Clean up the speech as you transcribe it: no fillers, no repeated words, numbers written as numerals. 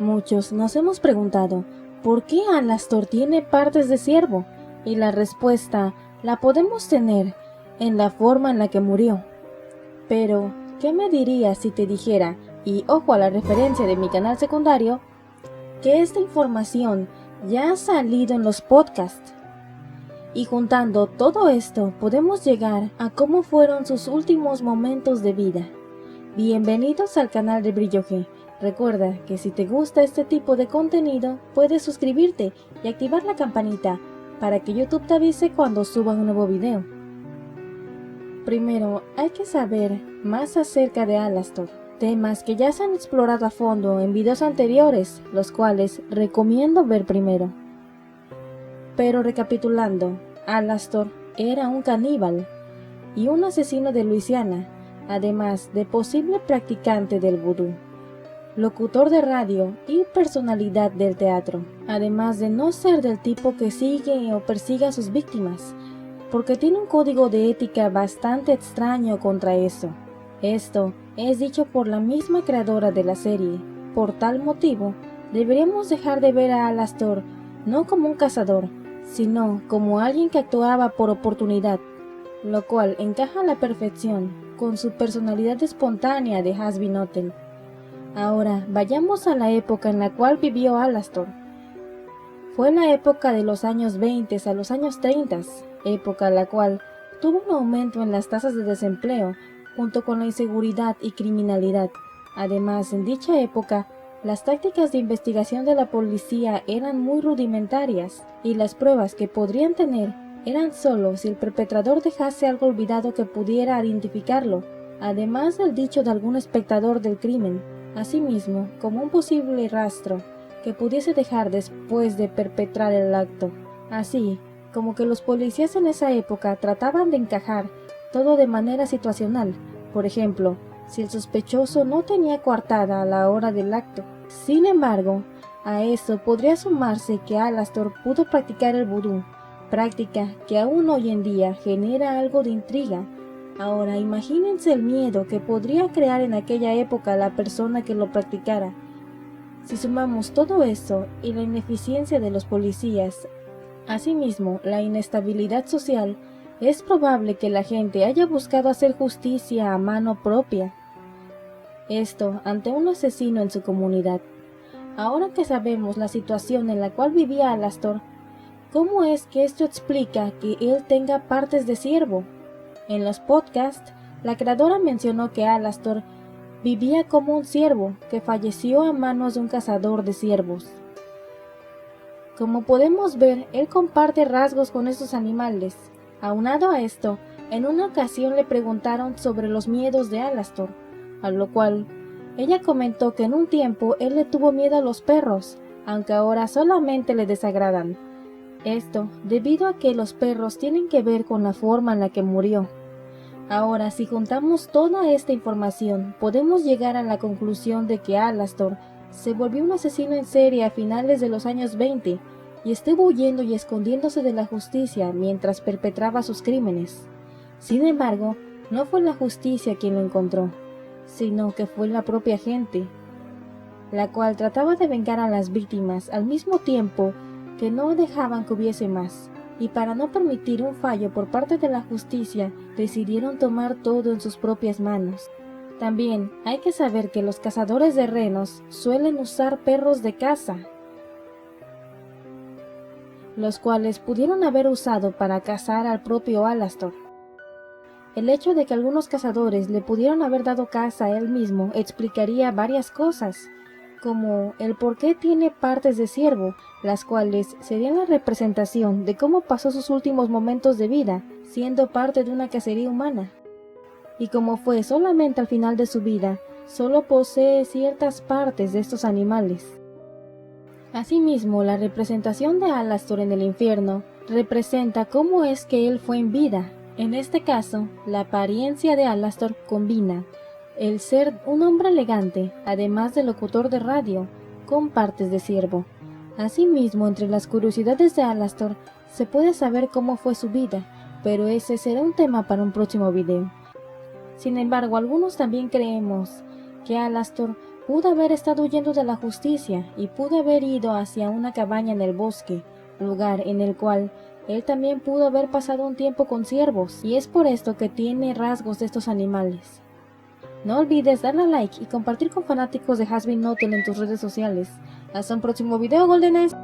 Muchos nos hemos preguntado, ¿por qué Alastor tiene partes de ciervo? Y la respuesta la podemos tener en la forma en la que murió. Pero, ¿qué me dirías si te dijera, y ojo a la referencia de mi canal secundario, que esta información ya ha salido en los podcasts? Y juntando todo esto, podemos llegar a cómo fueron sus últimos momentos de vida. Bienvenidos al canal de Brillo G. Recuerda que si te gusta este tipo de contenido, puedes suscribirte y activar la campanita para que YouTube te avise cuando suba un nuevo video. Primero, hay que saber más acerca de Alastor, temas que ya se han explorado a fondo en videos anteriores, los cuales recomiendo ver primero. Pero recapitulando, Alastor era un caníbal y un asesino de Luisiana, además de posible practicante del vudú, locutor de radio y personalidad del teatro, además de no ser del tipo que sigue o persigue a sus víctimas, porque tiene un código de ética bastante extraño contra eso. Esto es dicho por la misma creadora de la serie. Por tal motivo, deberíamos dejar de ver a Alastor no como un cazador, sino como alguien que actuaba por oportunidad, lo cual encaja a la perfección con su personalidad espontánea de Hazbin Hotel. Ahora vayamos a la época en la cual vivió Alastor. Fue la época de los años 20 a los años 30, época la cual tuvo un aumento en las tasas de desempleo junto con la inseguridad y criminalidad. Además, en dicha época, las tácticas de investigación de la policía eran muy rudimentarias y las pruebas que podrían tener eran solo si el perpetrador dejase algo olvidado que pudiera identificarlo, además del dicho de algún espectador del crimen, asimismo como un posible rastro que pudiese dejar después de perpetrar el acto. Así como que los policías en esa época trataban de encajar todo de manera situacional, por ejemplo, si el sospechoso no tenía coartada a la hora del acto. Sin embargo, a eso podría sumarse que Alastor pudo practicar el vudú, práctica que aún hoy en día genera algo de intriga. Ahora imagínense el miedo que podría crear en aquella época la persona que lo practicara. Si sumamos todo eso y la ineficiencia de los policías, asimismo la inestabilidad social, es probable que la gente haya buscado hacer justicia a mano propia. Esto ante un asesino en su comunidad. Ahora que sabemos la situación en la cual vivía Alastor, ¿cómo es que esto explica que él tenga partes de ciervo? En los podcasts, la creadora mencionó que Alastor vivía como un ciervo que falleció a manos de un cazador de ciervos. Como podemos ver, él comparte rasgos con estos animales. Aunado a esto, en una ocasión le preguntaron sobre los miedos de Alastor, a lo cual ella comentó que en un tiempo él le tuvo miedo a los perros, aunque ahora solamente le desagradan. Esto debido a que los perros tienen que ver con la forma en la que murió. Ahora, si juntamos toda esta información, podemos llegar a la conclusión de que Alastor se volvió un asesino en serie a finales de los años 20 y estuvo huyendo y escondiéndose de la justicia mientras perpetraba sus crímenes. Sin embargo, no fue la justicia quien lo encontró, sino que fue la propia gente, la cual trataba de vengar a las víctimas al mismo tiempo que no dejaban que hubiese más, y para no permitir un fallo por parte de la justicia, decidieron tomar todo en sus propias manos. También hay que saber que los cazadores de renos suelen usar perros de caza, los cuales pudieron haber usado para cazar al propio Alastor. El hecho de que algunos cazadores le pudieron haber dado caza a él mismo explicaría varias cosas, como el por qué tiene partes de ciervo, las cuales serían la representación de cómo pasó sus últimos momentos de vida, siendo parte de una cacería humana. Y como fue solamente al final de su vida, solo posee ciertas partes de estos animales. Asimismo, la representación de Alastor en el infierno representa cómo es que él fue en vida. En este caso, la apariencia de Alastor combina el ser un hombre elegante, además de locutor de radio, con partes de ciervo. Asimismo, entre las curiosidades de Alastor se puede saber cómo fue su vida, pero ese será un tema para un próximo video. Sin embargo, algunos también creemos que Alastor pudo haber estado huyendo de la justicia y pudo haber ido hacia una cabaña en el bosque, lugar en el cual él también pudo haber pasado un tiempo con ciervos, y es por esto que tiene rasgos de estos animales. No olvides darle a like y compartir con fanáticos de Hazbin Hotel en tus redes sociales. Hasta un próximo video, Goldeners.